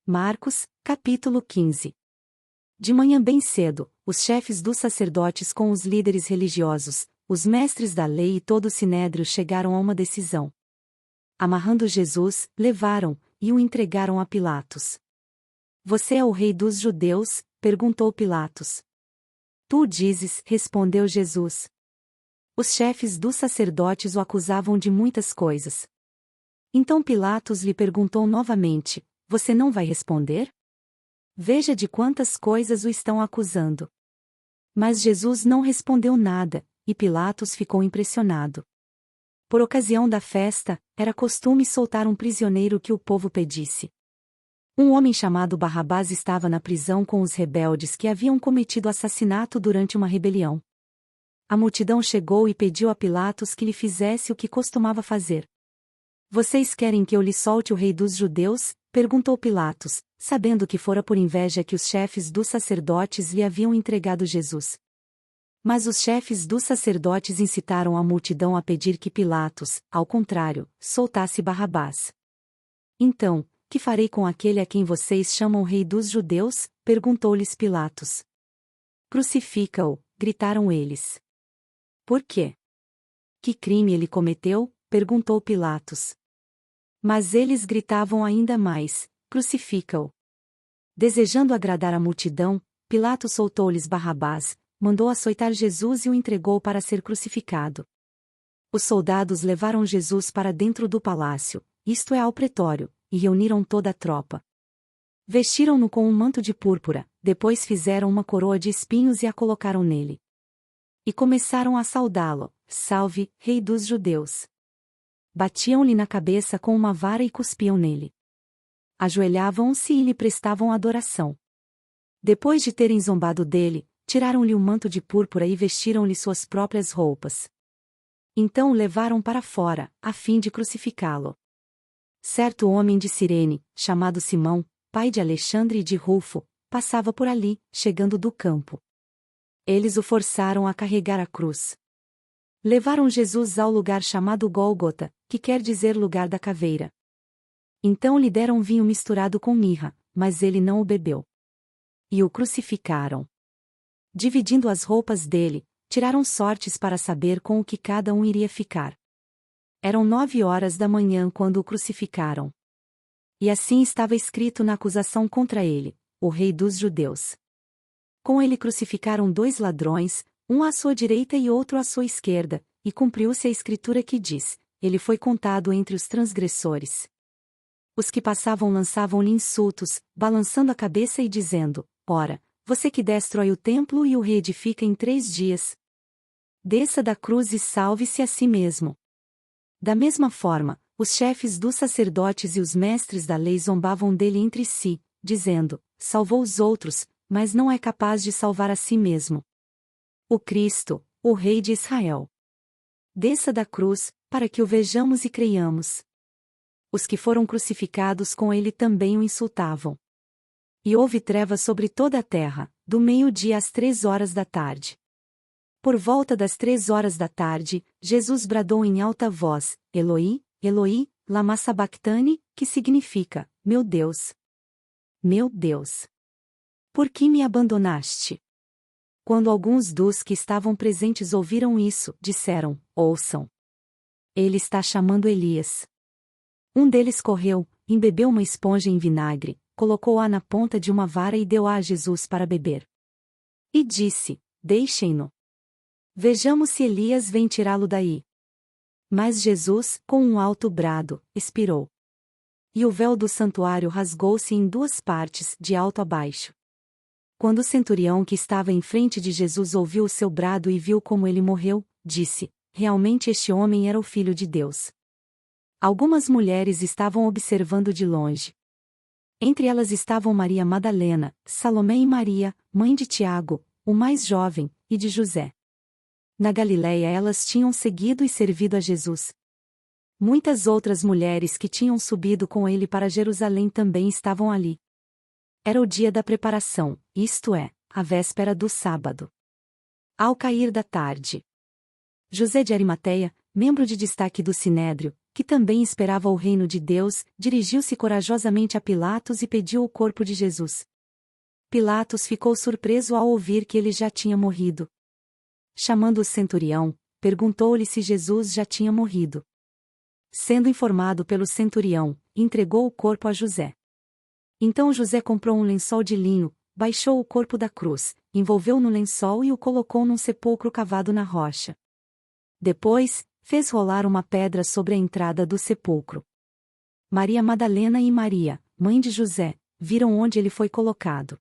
Marcos, capítulo 15. De manhã bem cedo, os chefes dos sacerdotes com os líderes religiosos, os mestres da lei e todo o sinédrio chegaram a uma decisão. Amarrando Jesus, levaram, e o entregaram a Pilatos. Você é o rei dos judeus? Perguntou Pilatos. Tu o dizes, respondeu Jesus. Os chefes dos sacerdotes o acusavam de muitas coisas. Então Pilatos lhe perguntou novamente: Você não vai responder? Veja de quantas coisas o estão acusando. Mas Jesus não respondeu nada, e Pilatos ficou impressionado. Por ocasião da festa, era costume soltar um prisioneiro que o povo pedisse. Um homem chamado Barrabás estava na prisão com os rebeldes que haviam cometido assassinato durante uma rebelião. A multidão chegou e pediu a Pilatos que lhe fizesse o que costumava fazer. Vocês querem que eu lhe solte o rei dos judeus? Perguntou Pilatos, sabendo que fora por inveja que os chefes dos sacerdotes lhe haviam entregado Jesus. Mas os chefes dos sacerdotes incitaram a multidão a pedir que Pilatos, ao contrário, soltasse Barrabás. Então, que farei com aquele a quem vocês chamam rei dos judeus? Perguntou-lhes Pilatos. Crucifica-o, gritaram eles. Por quê? Que crime ele cometeu? Perguntou Pilatos. Mas eles gritavam ainda mais: Crucifica-o. Desejando agradar a multidão, Pilatos soltou-lhes Barrabás, mandou açoitar Jesus e o entregou para ser crucificado. Os soldados levaram Jesus para dentro do palácio, isto é, ao pretório, e reuniram toda a tropa. Vestiram-no com um manto de púrpura, depois fizeram uma coroa de espinhos e a colocaram nele. E começaram a saudá-lo: Salve, Rei dos Judeus! Batiam-lhe na cabeça com uma vara e cuspiam nele. Ajoelhavam-se e lhe prestavam adoração. Depois de terem zombado dele, tiraram-lhe o manto de púrpura e vestiram-lhe suas próprias roupas. Então o levaram para fora, a fim de crucificá-lo. Certo homem de Cirene, chamado Simão, pai de Alexandre e de Rufo, passava por ali, chegando do campo. Eles o forçaram a carregar a cruz. Levaram Jesus ao lugar chamado Gólgota, que quer dizer lugar da caveira. Então lhe deram vinho misturado com mirra, mas ele não o bebeu. E o crucificaram. Dividindo as roupas dele, tiraram sortes para saber com o que cada um iria ficar. Eram 9 horas da manhã quando o crucificaram. E assim estava escrito na acusação contra ele: o rei dos judeus. Com ele crucificaram 2 ladrões, um à sua direita e outro à sua esquerda, e cumpriu-se a escritura que diz: ele foi contado entre os transgressores. Os que passavam lançavam-lhe insultos, balançando a cabeça e dizendo: Ora, você que destrói o templo e o reedifica em 3 dias. Desça da cruz e salve-se a si mesmo. Da mesma forma, os chefes dos sacerdotes e os mestres da lei zombavam dele entre si, dizendo: Salvou os outros, mas não é capaz de salvar a si mesmo. O Cristo, o Rei de Israel. Desça da cruz, para que o vejamos e creiamos. Os que foram crucificados com ele também o insultavam. E houve trevas sobre toda a terra, do meio-dia às 3 horas da tarde. Por volta das 3 horas da tarde, Jesus bradou em alta voz: Eloi, Eloi, lama sabactani, que significa: Meu Deus, por que me abandonaste? Quando alguns dos que estavam presentes ouviram isso, disseram: Ouçam. Ele está chamando Elias. Um deles correu, embebeu uma esponja em vinagre, colocou-a na ponta de uma vara e deu-a a Jesus para beber. E disse: Deixem-no. Vejamos se Elias vem tirá-lo daí. Mas Jesus, com um alto brado, expirou. E o véu do santuário rasgou-se em 2 partes, de alto a baixo. Quando o centurião que estava em frente de Jesus ouviu o seu brado e viu como ele morreu, disse: Realmente este homem era o Filho de Deus. Algumas mulheres estavam observando de longe. Entre elas estavam Maria Madalena, Salomé e Maria, mãe de Tiago, o mais jovem, e de José. Na Galiléia elas tinham seguido e servido a Jesus. Muitas outras mulheres que tinham subido com ele para Jerusalém também estavam ali. Era o dia da preparação, isto é, a véspera do sábado. Ao cair da tarde, José de Arimateia, membro de destaque do Sinédrio, que também esperava o reino de Deus, dirigiu-se corajosamente a Pilatos e pediu o corpo de Jesus. Pilatos ficou surpreso ao ouvir que ele já tinha morrido. Chamando o centurião, perguntou-lhe se Jesus já tinha morrido. Sendo informado pelo centurião, entregou o corpo a José. Então José comprou um lençol de linho, baixou o corpo da cruz, envolveu no lençol e o colocou num sepulcro cavado na rocha. Depois, fez rolar uma pedra sobre a entrada do sepulcro. Maria Madalena e Maria, mãe de José, viram onde ele foi colocado.